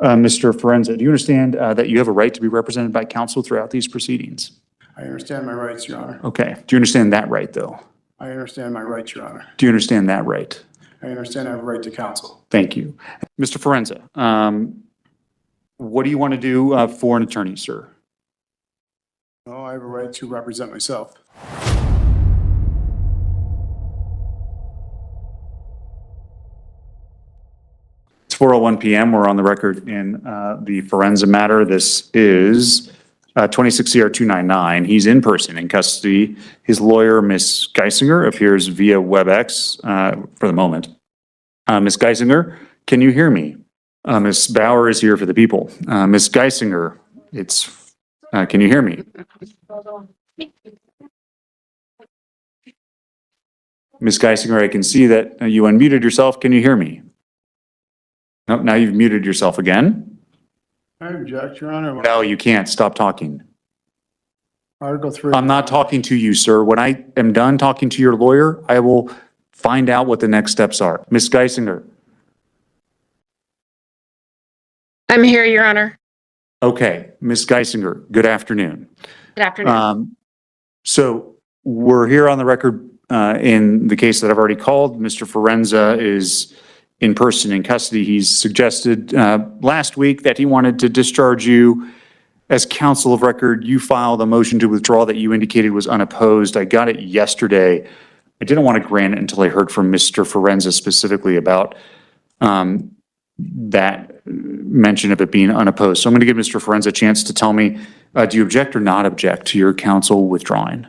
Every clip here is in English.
Mr. Forenza, do you understand that you have a right to be represented by counsel throughout these proceedings? I understand my rights, Your Honor. Okay. Do you understand that right, though? I understand my rights, Your Honor. Do you understand that right? I understand I have a right to counsel. Thank you. Mr. Forenza, what do you want to do for an attorney, sir? No, I have a right to represent myself. It's 4:01 p.m. We're on the record in the Forenza matter. This is 26 CR 299. He's in person in custody. His lawyer, Ms. Geisinger, appears via WebEx for the moment. Ms. Geisinger, can you hear me? Ms. Bauer is here for the people. Ms. Geisinger, can you hear me? Ms. Geisinger, I can see that you unmuted yourself. Can you hear me? Nope, now you've muted yourself again. I object, Your Honor. No, you can't. Stop talking. Article 3. I'm not talking to you, sir. When I am done talking to your lawyer, I will find out what the next steps are. Ms. Geisinger. I'm here, Your Honor. Okay, Ms. Geisinger, good afternoon. Good afternoon. So we're here on the record in the case that I've already called. Mr. Forenza is in person in custody. He's suggested last week that he wanted to discharge you as counsel of record. You filed a motion to withdraw that you indicated was unopposed. I got it yesterday. I didn't want to grant it until I heard from Mr. Forenza specifically about that mention of it being unopposed. So I'm going to give Mr. Forenza a chance to tell me, do you object or not object to your counsel withdrawing?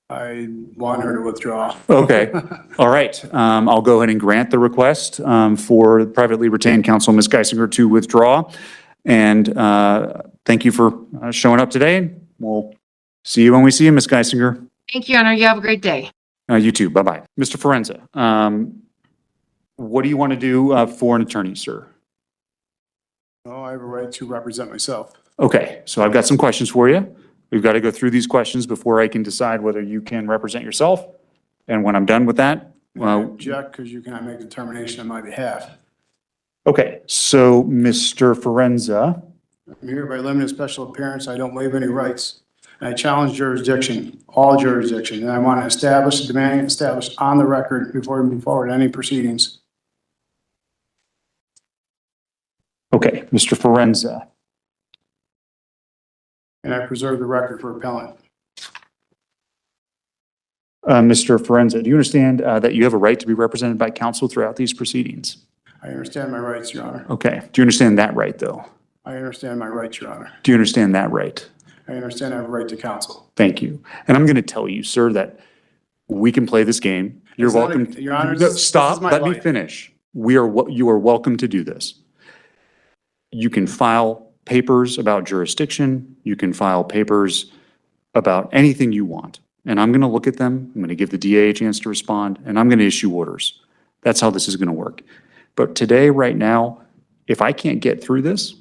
I want her to withdraw. Okay. All right. I'll go ahead and grant the request for privately retained counsel, Ms. Geisinger, to withdraw. And thank you for showing up today. We'll see you when we see you, Ms. Geisinger. Thank you, Your Honor. You have a great day. You too. Bye-bye. Mr. Forenza, what do you want to do for an attorney, sir? No, I have a right to represent myself. Okay. So I've got some questions for you. We've got to go through these questions before I can decide whether you can represent yourself. And when I'm done with that, I object because you cannot make a determination on my behalf. okay. So Mr. Forenza, I'm here by limited special appearance. I don't waive any rights. And I challenge jurisdiction, all jurisdiction, and I want to establish, demanding established on the record before we move forward any proceedings. okay, Mr. Forenza. And I preserve the record for appellant. Mr. Forenza, do you understand that you have a right to be represented by counsel throughout these proceedings? I understand my rights, Your Honor. Okay. Do you understand that right, though? I understand my rights, Your Honor. Do you understand that right? I understand I have a right to counsel. Thank you. And I'm going to tell you, sir, that we can play this game. You're It's not welcome. Your Honor, No, this is stop. my Let me life. finish. You are welcome to do this. You can file papers about jurisdiction. You can file papers about anything you want. And I'm going to look at them. I'm going to give the DA a chance to respond, and I'm going to issue orders. That's how this is going to work. But today, right now, if I can't get through this,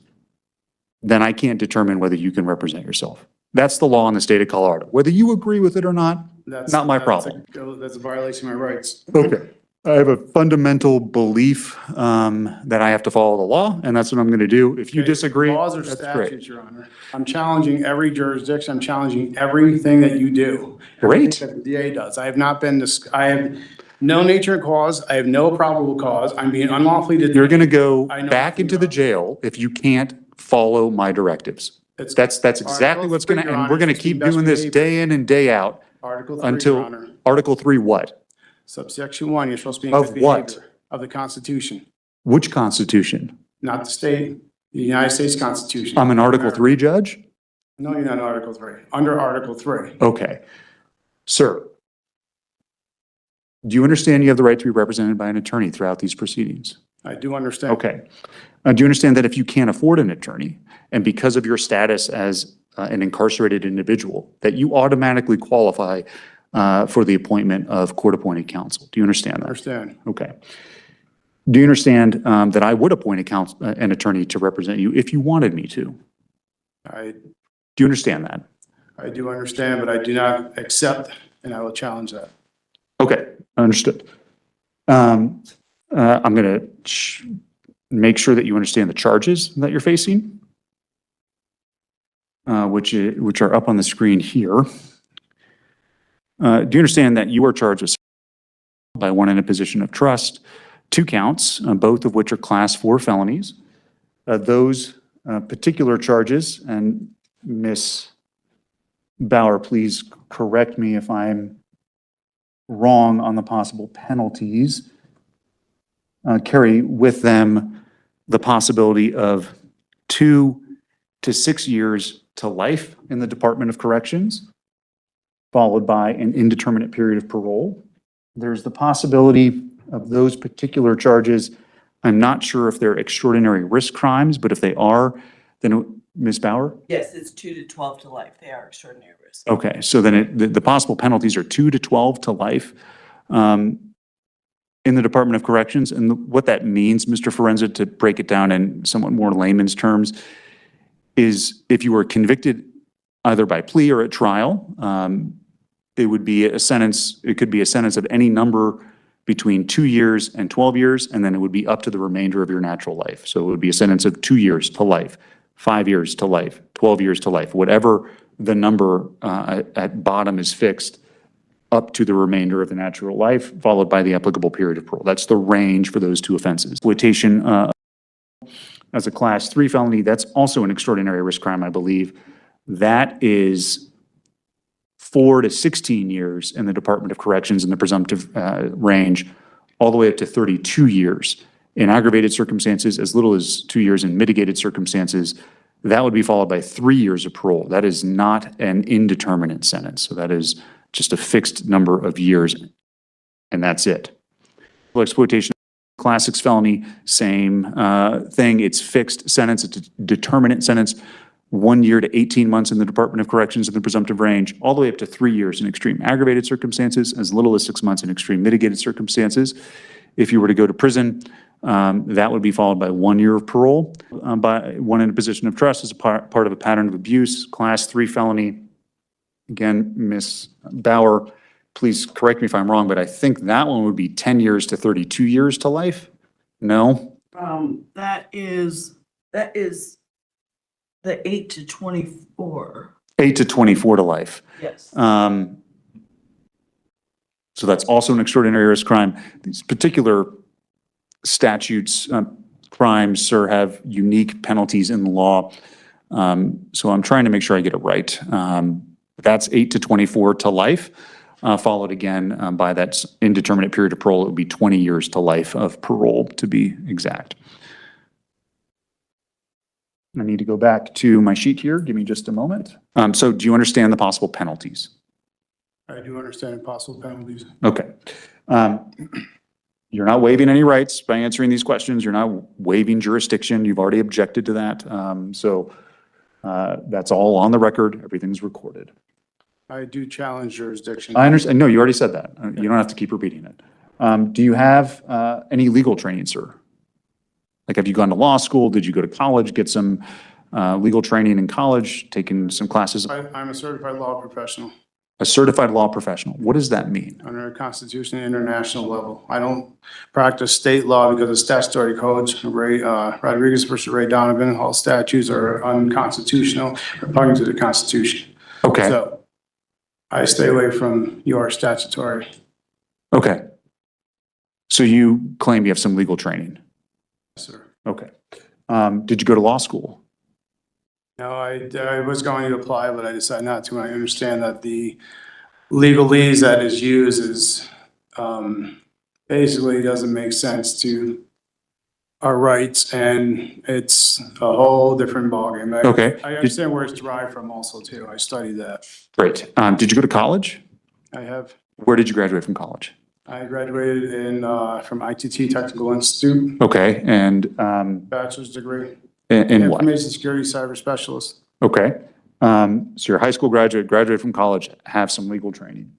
then I can't determine whether you can represent yourself. That's the law in the state of Colorado. Whether you agree with it or not, not my problem. That's a violation of my rights. Okay. I have a fundamental belief that I have to follow the law, and that's what I'm going to do. If you Okay, disagree, Laws or that's great. statutes, Your Honor. I'm challenging every jurisdiction. I'm challenging everything that you do. Great. Everything that the DA does. I have not been, I have no nature and cause. I have no probable cause. I'm being unlawfully detained. You're going to go I know back nothing into the about it. jail if you can't follow my directives. That's exactly Article what's going 3, to, Your and we're Honor, going to is to keep best doing this behavior. day in and day out Article 3, Your until Honor. Article 3 what? Subsection 1, you're supposed to be in Of good what? behavior. Of the Constitution, Which Constitution? not the state, the United States Constitution. I'm an Article 3 judge? No, you're not in Article 3. Under Article 3. Okay. Sir, do you understand you have the right to be represented by an attorney throughout these proceedings? I do understand. Okay. Do you understand that if you can't afford an attorney, and because of your status as an incarcerated individual, that you automatically qualify for the appointment of court-appointed counsel? Do you understand that? Understand. Okay. Do you understand that I would appoint an attorney to represent you if you wanted me to? I Do you understand that? do understand, but I do not accept, and I will challenge that. Okay, understood. I'm going to make sure that you understand the charges that you're facing, which are up on the screen here. Do you understand that you are charged with by one in a position of trust, 2 counts, both of which are Class 4 felonies? Those particular charges, and Ms. Bauer, please correct me if I'm wrong on the possible penalties, carry with them the possibility of 2 to 6 years to life in the Department of Corrections, followed by an indeterminate period of parole. There's the possibility of those particular charges. I'm not sure if they're extraordinary risk crimes, but if they are, then Ms. Bauer? Yes, it's 2 to 12 to life. They are extraordinary risk. Okay, so then the possible penalties are 2 to 12 to life in the Department of Corrections. And what that means, Mr. Forenza, to break it down in somewhat more layman's terms, is if you were convicted either by plea or at trial, it would be a sentence, it could be a sentence of any number between 2 years and 12 years, and then it would be up to the remainder of your natural life. So it would be a sentence of 2 years to life, 5 years to life, 12 years to life, whatever the number at bottom is fixed, up to the remainder of the natural life, followed by the applicable period of parole. That's the range for those 2 offenses. Exploitation as a Class 3 felony, that's also an extraordinary risk crime, I believe. That is 4 to 16 years in the Department of Corrections in the presumptive range, all the way up to 32 years in aggravated circumstances, as little as 2 years in mitigated circumstances. That would be followed by 3 years of parole. That is not an indeterminate sentence. So that is just a fixed number of years, and that's it. Exploitation, Class 6 felony, same thing. It's fixed sentence, it's a determinate sentence, 1 year to 18 months in the Department of Corrections in the presumptive range, all the way up to 3 years in extreme aggravated circumstances, as little as 6 months in extreme mitigated circumstances. If you were to go to prison, that would be followed by 1 year of parole, by one in a position of trust as a part of a pattern of abuse, Class 3 felony. Again, Ms. Bauer, please correct me if I'm wrong, but I think that one would be 10 years to 32 years to life? No? That is the 8 to 24. 8 to 24 to life. Yes. So that's also an extraordinary risk crime. These particular statutes, crimes, sir, have unique penalties in the law. So I'm trying to make sure I get it right. That's 8 to 24 to life, followed again by that indeterminate period of parole. It would be 20 years to life of parole, to be exact. I need to go back to my sheet here. Give me just a moment. So do you understand the possible penalties? I do understand possible penalties. Okay. You're not waiving any rights by answering these questions. You're not waiving jurisdiction. You've already objected to that. So that's all on the record. Everything's recorded. I do challenge jurisdiction. I understand. No, you already said that. You don't have to keep repeating it. Do you have any legal training, sir? Like, have you gone to law school? Did you go to college, get some legal training in college, taken some classes? I'm a certified law professional A certified law professional. What does that mean? under a constitution and international level. I don't practice state law because of statutory codes. Rodriguez versus Ray Donovan, all statutes are unconstitutional, repugnant to the Constitution. Okay. So I stay away from your statutory. Okay. So you claim you have some legal training? Yes, sir. Okay. Did you go to law school? No, I was going to apply, but I decided not to. I understand that the legalese that is used is basically doesn't make sense to our rights, and it's a whole different ballgame. Okay. I understand where it's derived from also, too. I studied that. Great. Did you go to college? I have. Where did you graduate from college? I graduated from ITT Technical Institute, Okay. And bachelor's degree. in what? Information security cyber specialist. Okay. So you're a high school graduate from college, have some legal training.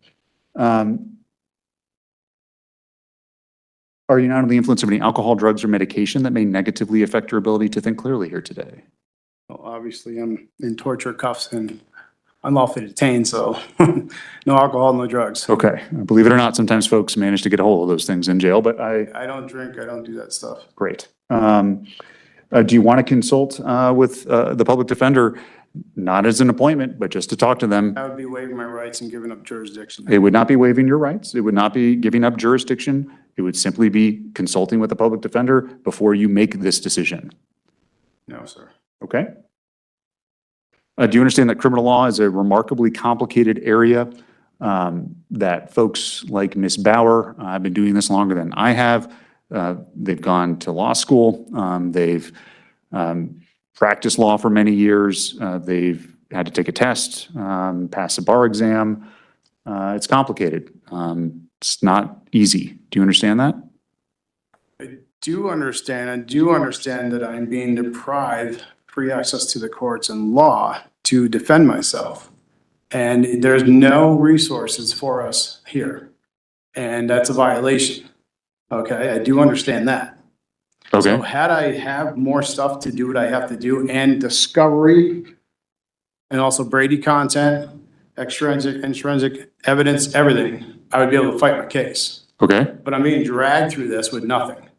Are you not under the influence of any alcohol, drugs, or medication that may negatively affect your ability to think clearly here today? Well, obviously, I'm in torture cuffs and unlawfully detained, so no alcohol, no drugs. Okay. Believe it or not, sometimes folks manage to get a hold of those things in jail, but I don't drink, I don't do that stuff. great. Do you want to consult with the public defender? Not as an appointment, but just to talk to them. I would be waiving my rights and giving up jurisdiction. It would not be waiving your rights. It would not be giving up jurisdiction. It would simply be consulting with the public defender before you make this decision. No, sir. Okay? Do you understand that criminal law is a remarkably complicated area, that folks like Ms. Bauer have been doing this longer than I have. They've gone to law school. They've practiced law for many years. They've had to take a test, pass a bar exam. It's complicated. It's not easy. Do you understand that? I do understand that I'm being deprived free access to the courts and law to defend myself. And there's no resources for us here. And that's a violation. Okay, I do understand that. Okay. So had I have more stuff to do what I have to do and discovery and also Brady content, extrinsic, intrinsic evidence, everything, I would be able to fight my case. Okay. But I'm being dragged through this with nothing.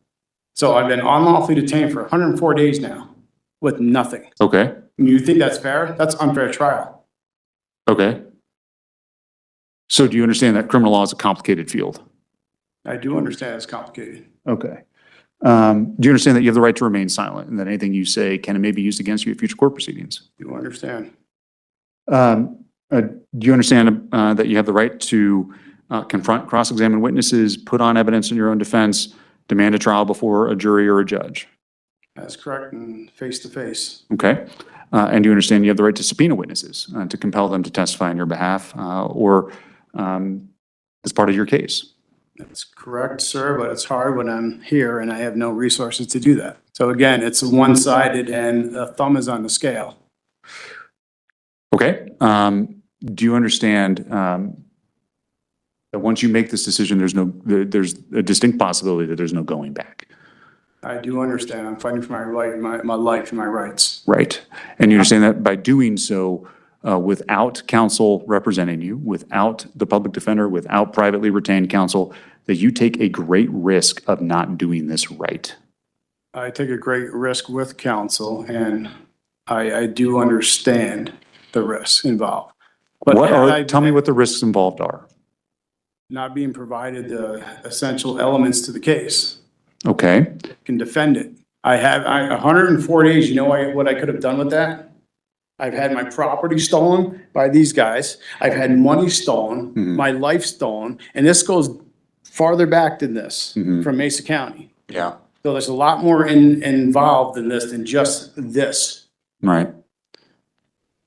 So I've been unlawfully detained for 104 days now with nothing. Okay. You think that's fair? That's unfair trial. Okay. So do you understand that criminal law is a complicated field? I do understand it's complicated. Okay. Do you understand that you have the right to remain silent and that anything you say can and may be used against you at future court proceedings? You understand? Do you understand that you have the right to confront, cross-examine witnesses, put on evidence in your own defense, demand a trial before a jury or a judge? That's correct, and face to face. Okay. And do you understand you have the right to subpoena witnesses to compel them to testify on your behalf or as part of your case? That's correct, sir, but it's hard when I'm here and I have no resources to do that. So again, it's one-sided and the thumb is on the scale. Okay. Do you understand that once you make this decision, there's a distinct possibility that there's no going back? I do understand. I'm fighting for my right, my life and my rights. Right. And you understand that by doing so, without counsel representing you, without the public defender, without privately retained counsel, that you take a great risk of not doing this right. I take a great risk with counsel and I do understand the risks involved. But Tell me what the risks involved are. not being provided the essential elements to the case. Okay. Can defend it. I have 104 days. You know what I could have done with that? I've had my property stolen by these guys. I've had money stolen, my life stolen, and this goes farther back than this from Mesa County. Yeah. So there's a lot more involved in this than just this. Right.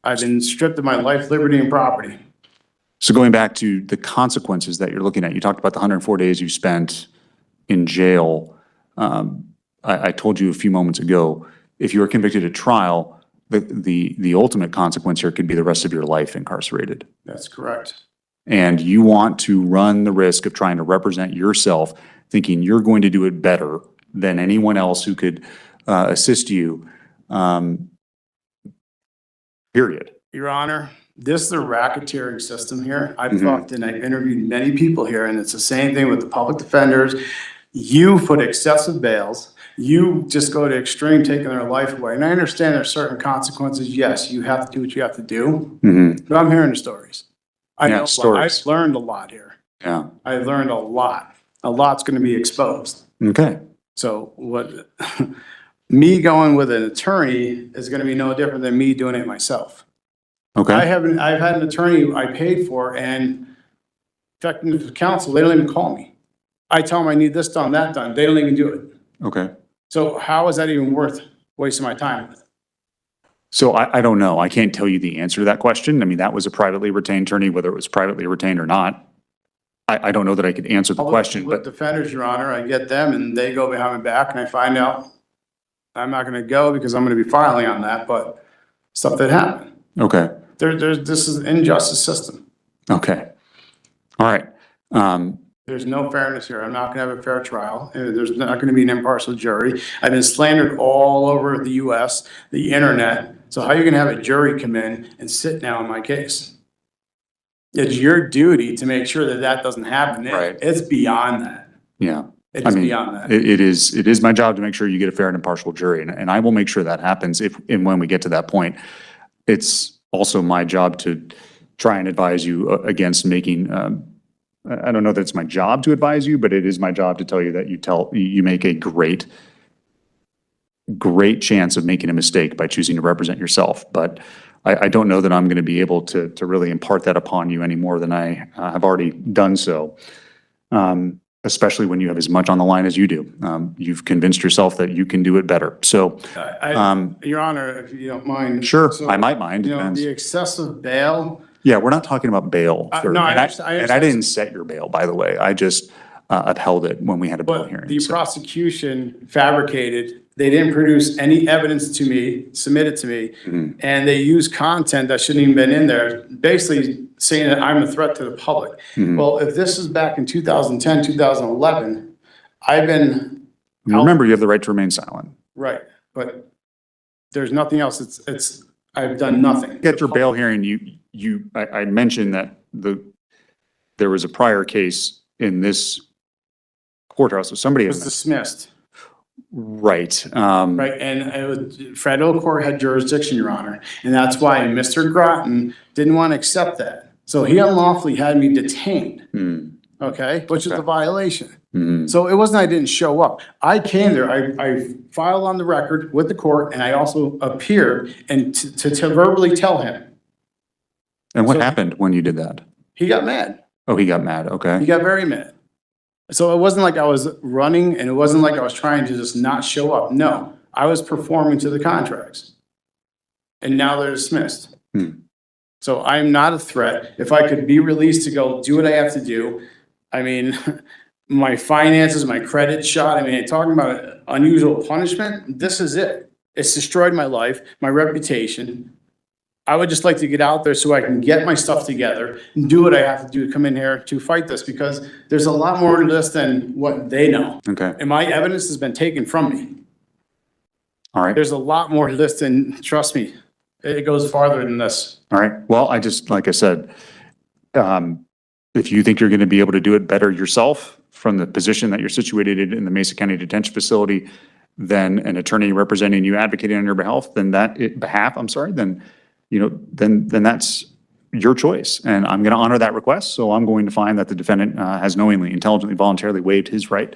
I've been stripped of my life, liberty, and property. So going back to the consequences that you're looking at, you talked about the 104 days you spent in jail. I told you a few moments ago, if you are convicted at trial, the ultimate consequence here could be the rest of your life incarcerated. That's correct. And you want to run the risk of trying to represent yourself, thinking you're going to do it better than anyone else who could assist you, period. Your Honor, this is a racketeering system here. I've talked and I've interviewed many people here, and it's the same thing with the public defenders. You put excessive bails. You just go to extreme, taking their life away. And I understand there's certain consequences. Yes, you have to do what you have to do. But I'm hearing the stories. I know stories. I've learned a lot here. Yeah. I've learned a lot. A lot's going to be exposed. Okay. So what me going with an attorney is going to be no different than me doing it myself. Okay. I've had an attorney I paid for, and effective counsel, they don't even call me. I tell them I need this done, that done. They don't even do it. Okay. So how is that even worth wasting my time with? So I don't know. I can't tell you the answer to that question. I mean, that was a privately retained attorney, whether it was privately retained or not. I don't know that I could answer the question, With but defenders, Your Honor, I get them and they go behind my back and I find out I'm not going to go because I'm going to be filing on that, but stuff that happened. okay. This is an injustice system. Okay. All right. There's no fairness here. I'm not going to have a fair trial. There's not going to be an impartial jury. I've been slandered all over the US, the internet. So how are you going to have a jury come in and sit now on my case? It's your duty to make sure that that doesn't happen. Right. It's beyond that. Yeah. It I is mean, beyond that. it is my job to make sure you get a fair and impartial jury, and I will make sure that happens if and when we get to that point. It's also my job to try and advise you against making, I don't know that it's my job to advise you, but it is my job to tell you that you make a great chance of making a mistake by choosing to represent yourself. But I don't know that I'm going to be able to really impart that upon you any more than I have already done so. Especially when you have as much on the line as you do. You've convinced yourself that you can do it better. So, Your Honor, if you don't mind. sure, So, I might mind. You know, Depends. the excessive bail. Yeah, we're not talking about bail. Sir. No, I And understand. and I didn't set your bail, by the way. I just upheld it when we had a bail But hearing. the So- prosecution fabricated, they didn't produce any evidence to me, submitted to me, Mm-hmm. and they used content that shouldn't even been in there, basically saying that I'm a threat to the public. Mm-hmm. Well, if this is back in 2010, 2011, I've been, Remember, you have the right to remain silent. right, but there's nothing else. I've done nothing. At your bail hearing, I mentioned that there was a prior case in this courthouse, so somebody It has, was dismissed, right. right? And it was, federal court had jurisdiction, Your Honor. And that's why Mr. Groton didn't want to accept that. So he unlawfully had me detained, okay, which is a violation. So it wasn't I didn't show up. I came there, I filed on the record with the court, and I also appeared and to verbally tell him. And what So- happened when you did that? He got mad. Oh, he got mad, He okay. got very mad. So it wasn't like I was running, and it wasn't like I was trying to just not show up. No, I was performing to the contracts. And now they're dismissed. So I'm not a threat. If I could be released to go do what I have to do, I mean, my finances, my credit shot, I mean, talking about unusual punishment, this is it. It's destroyed my life, my reputation. I would just like to get out there so I can get my stuff together and do what I have to do to come in here to fight this, because there's a lot more to this than what they know. Okay, And my evidence has been taken from me. all right. There's a lot more to this than, trust me, it goes farther than this. All right. Well, like I said, if you think you're going to be able to do it better yourself from the position that you're situated in the Mesa County Detention Facility than an attorney representing you advocating on your behalf, then then that's your choice. And I'm going to honor that request. So I'm going to find that the defendant has knowingly, intelligently, voluntarily waived his right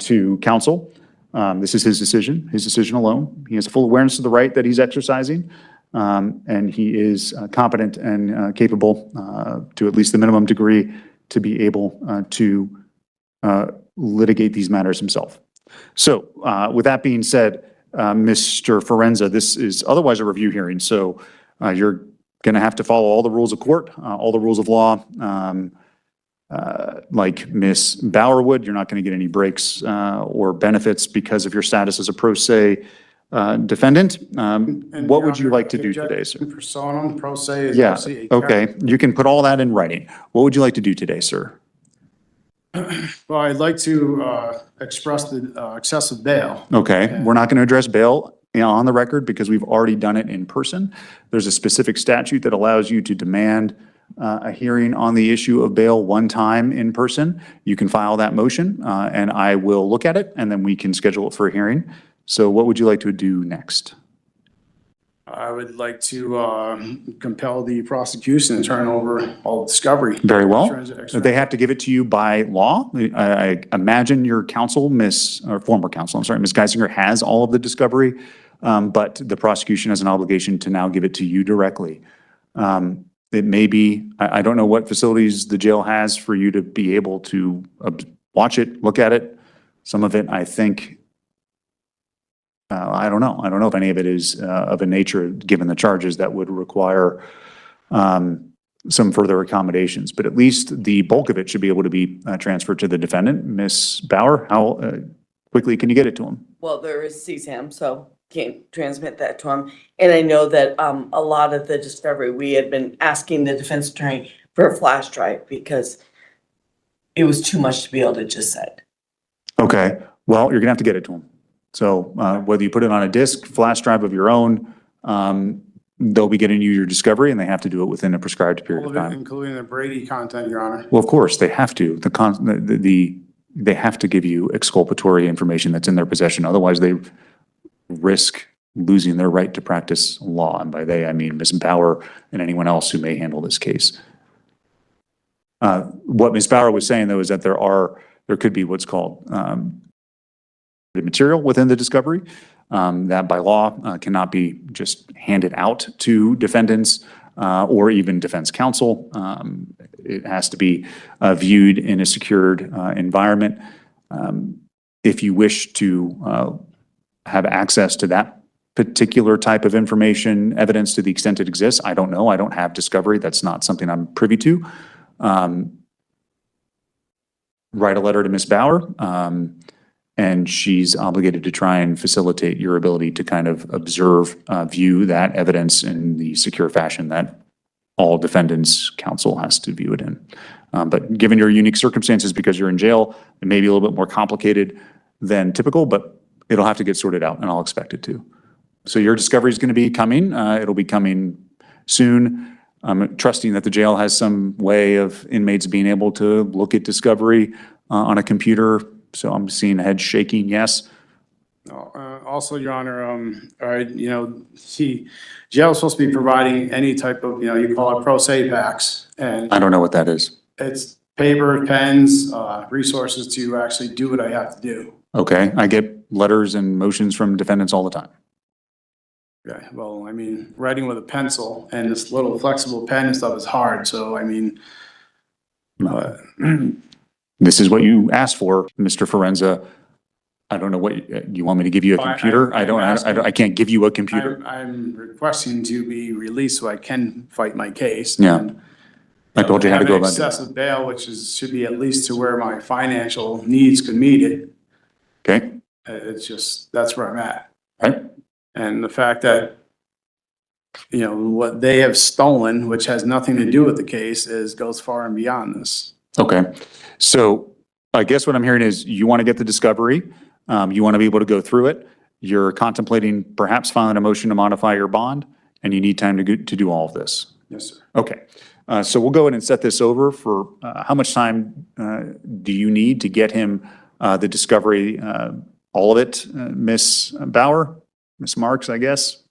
to counsel. This is his decision alone. He has full awareness of the right that he's exercising. And he is competent and capable to at least the minimum degree to be able to litigate these matters himself. So with that being said, Mr. Forenza, this is otherwise a review hearing. So you're going to have to follow all the rules of court, all the rules of law. Like Ms. Bauer would, you're not going to get any breaks or benefits because of your status as a pro se defendant. And What Your would you Honor, like to do today, sir? Personam, pro se. is Yeah, obviously a okay. You can put all that in writing. What would you like to do today, sir? Well, I'd like to express the excessive bail. Okay, we're not going to address bail on the record because we've already done it in person. There's a specific statute that allows you to demand a hearing on the issue of bail one time in person. You can file that motion and I will look at it and then we can schedule it for a hearing. So what would you like to do next? I would like to compel the prosecution to turn over all discovery. Very well. Extra- They have to give it to you by law. I imagine your counsel, or former counsel, I'm sorry, Ms. Geisinger has all of the discovery, but the prosecution has an obligation to now give it to you directly. It may be, I don't know what facilities the jail has for you to be able to watch it, look at it. Some of it, I think, I don't know. I don't know if any of it is of a nature, given the charges, that would require some further accommodations. But at least the bulk of it should be able to be transferred to the defendant. Ms. Bauer, how quickly can you get it to him? Well, there is CSAM, so can't transmit that to him. And I know that a lot of the discovery, we had been asking the defense attorney for a flash drive because it was too much to be able to just send. Okay, well, you're gonna have to get it to him. So whether you put it on a disk, flash drive of your own, they'll be getting you your discovery and they have to do it within a prescribed period All of of it, time. including the Brady content, Your Honor. Well, of course, they have to. they have to give you exculpatory information that's in their possession. Otherwise, they risk losing their right to practice law. And by they, I mean Ms. Bauer and anyone else who may handle this case. What Ms. Bauer was saying, though, is that there could be what's called material within the discovery that by law cannot be just handed out to defendants or even defense counsel. It has to be viewed in a secured environment. If you wish to have access to that particular type of information, evidence to the extent it exists, I don't know. I don't have discovery. That's not something I'm privy to. Write a letter to Ms. Bauer, and she's obligated to try and facilitate your ability to kind of observe, view that evidence in the secure fashion that all defendants' counsel has to view it in. But given your unique circumstances, because you're in jail, it may be a little bit more complicated than typical, but it'll have to get sorted out, and I'll expect it to. So your discovery is going to be coming. It'll be coming soon. I'm trusting that the jail has some way of inmates being able to look at discovery on a computer. So I'm seeing heads shaking, yes. Also, Your Honor, jail is supposed to be providing any type of, you call it pro se packs. And I don't know what that is. it's paper, pens, resources to actually do what I have to do. Okay, I get letters and motions from defendants all the time. Yeah, well, I mean, writing with a pencil and this little flexible pen and stuff is hard, so I mean. This is what you asked for, Mr. Forenza. I don't know what, you want me to give you a computer? I can't give you a computer. I'm requesting to be released so I can fight my case. Yeah. And, I told you how to go about it. excessive bail, which should be at least to where my financial needs could meet it. Okay, It's just, that's where I'm at. right? And the fact that, what they have stolen, which has nothing to do with the case, goes far and beyond this. Okay, so I guess what I'm hearing is you want to get the discovery, you want to be able to go through it, you're contemplating perhaps filing a motion to modify your bond, and you need time to do all of this. Yes, sir. Okay, so we'll go ahead and set this over for, how much time do you need to get him the discovery, all of it, Ms. Bauer, Ms. Marks, I guess?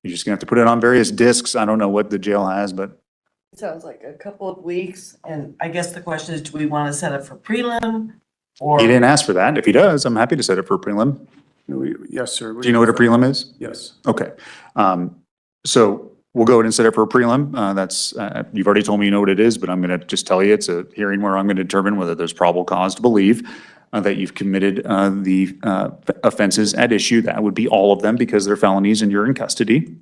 You're just gonna have to put it on various discs. I don't know what the jail has, but Sounds like a couple of weeks, and I guess the question is, do we want to set it for prelim? Or he didn't ask for that. If he does, I'm happy to set it for a prelim. Yes, sir. Do you know what a prelim is? Yes. Okay. So we'll go ahead and set it for a prelim. That's, you've already told me you know what it is, but I'm going to just tell you it's a hearing where I'm going to determine whether there's probable cause to believe that you've committed the offenses at issue. That would be all of them because they're felonies and you're in custody.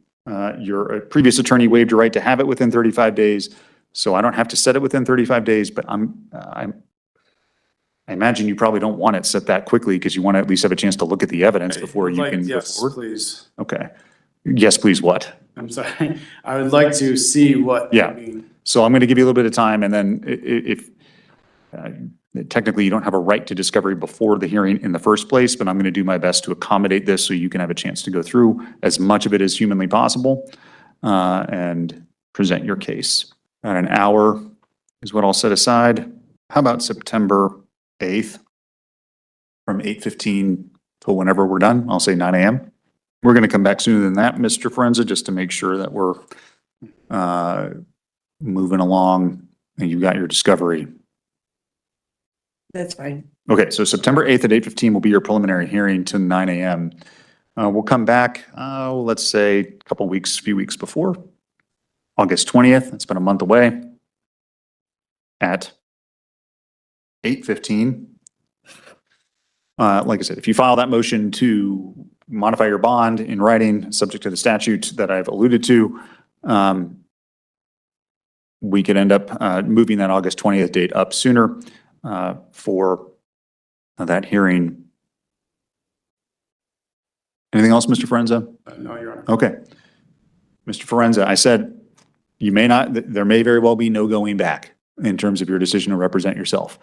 Your previous attorney waived your right to have it within 35 days. So I don't have to set it within 35 days, but I imagine you probably don't want it set that quickly because you want to at least have a chance to look at the evidence before you can go Yes, forward. please. Okay. Yes, please, what? I'm sorry. I would like to see what. Yeah. So I'm going to give you a little bit of time and then if technically you don't have a right to discovery before the hearing in the first place, but I'm going to do my best to accommodate this so you can have a chance to go through as much of it as humanly possible and present your case. About an hour is what I'll set aside. How about September 8th from 8:15 till whenever we're done? I'll say 9 a.m. We're going to come back sooner than that, Mr. Forenza, just to make sure that we're moving along and you've got your discovery. that's fine. Okay, so September 8th at 8:15 will be your preliminary hearing to 9 a.m. We'll come back, let's say a couple weeks, few weeks before, August 20th. It's been a month away at 8:15. Like I said, if you file that motion to modify your bond in writing, subject to the statute that I've alluded to, we could end up moving that August 20th date up sooner for that hearing. Anything else, Mr. Forenza? No, Your Honor. Okay. Mr. Forenza, I said you may not, there may very well be no going back in terms of your decision to represent yourself.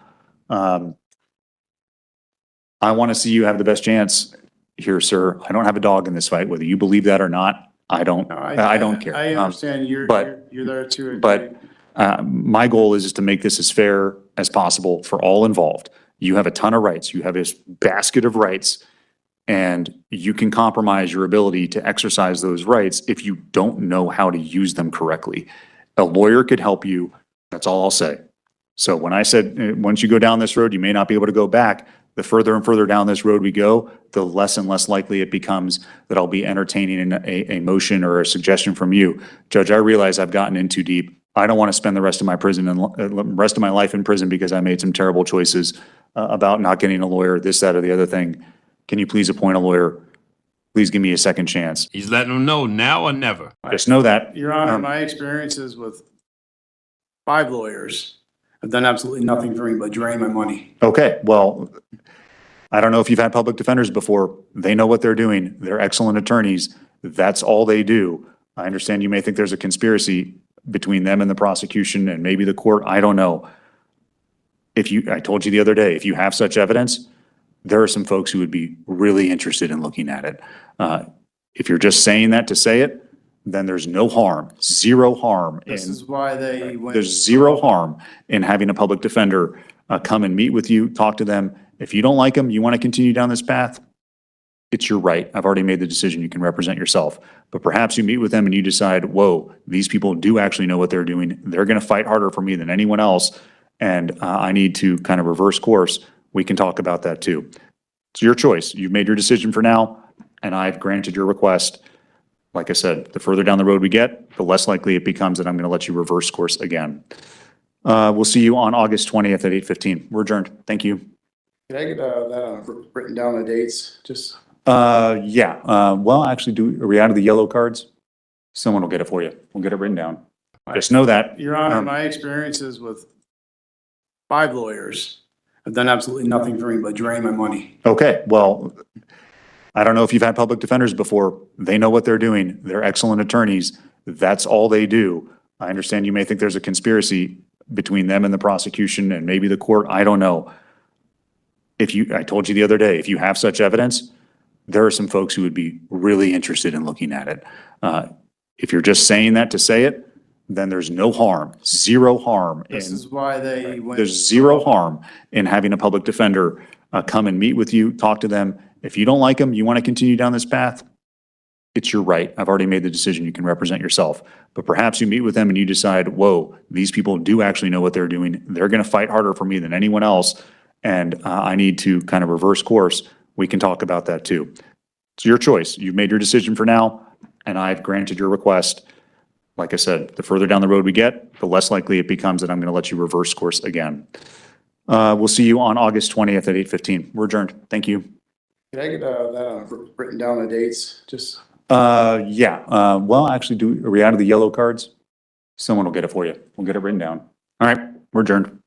I want to see you have the best chance here, sir. I don't have a dog in this fight, whether you believe that or not. I don't care. I understand you're but- there to. But My goal is to make this as fair as possible for all involved. You have a ton of rights. You have this basket of rights, and you can compromise your ability to exercise those rights if you don't know how to use them correctly. A lawyer could help you. That's all I'll say. So when I said, once you go down this road, you may not be able to go back. The further and further down this road we go, the less and less likely it becomes that I'll be entertaining a motion or a suggestion from you. Judge, I realize I've gotten in too deep. I don't want to spend the rest of my rest of my life in prison because I made some terrible choices about not getting a lawyer, this, that, or the other thing. Can you please appoint a lawyer? Please give me a second chance. He's letting them know now or never. Just know that. Your Honor, my experiences with 5 lawyers have done absolutely nothing for me but drain my money. Okay, well, I don't know if you've had public defenders before. They know what they're doing. They're excellent attorneys. That's all they do. I understand you may think there's a conspiracy between them and the prosecution and maybe the court. I don't know. I told you the other day, if you have such evidence, there are some folks who would be really interested in looking at it. If you're just saying that to say it, then there's no harm, zero harm. This is why they went. There's zero harm in having a public defender come and meet with you, talk to them. If you don't like them, you want to continue down this path, it's your right. I've already made the decision. You can represent yourself. But perhaps you meet with them and you decide, whoa, these people do actually know what they're doing. They're going to fight harder for me than anyone else. And I need to kind of reverse course. We can talk about that too. It's your choice. You've made your decision for now, and I've granted your request. Like I said, the further down the road we get, the less likely it becomes that I'm going to let you reverse course again. We'll see you on August 20th at 8:15. We're adjourned. Thank you. Can I get that written down, the dates, just? Yeah. Well, actually, are we out of the yellow cards? Someone will get it for you. We'll get it written down. Just know that. Your Honor, my experiences with 5 lawyers have done absolutely nothing for me but drain my money. Okay, well, I don't know if you've had public defenders before. They know what they're doing. They're excellent attorneys. That's all they do. I understand you may think there's a conspiracy between them and the prosecution and maybe the court. I don't know. I told you the other day, if you have such evidence, there are some folks who would be really interested in looking at it. If you're just saying that to say it, then there's no harm, zero harm. This is why they went. There's zero harm in having a public defender come and meet with you, talk to them. If you don't like them, you want to continue down this path, it's your right. I've already made the decision. You can represent yourself. But perhaps you meet with them and you decide, whoa, these people do actually know what they're doing. They're going to fight harder for me than anyone else. And I need to kind of reverse course. We can talk about that too. It's your choice. You've made your decision for now, and I've granted your request. Like I said, the further down the road we get, the less likely it becomes that I'm going to let you reverse course again. We'll see you on August 20th at 8:15. We're adjourned. Thank you. Can I get that written down, the dates, just? Yeah. Well, actually, are we out of the yellow cards? Someone will get it for you. We'll get it written down. All right, we're adjourned.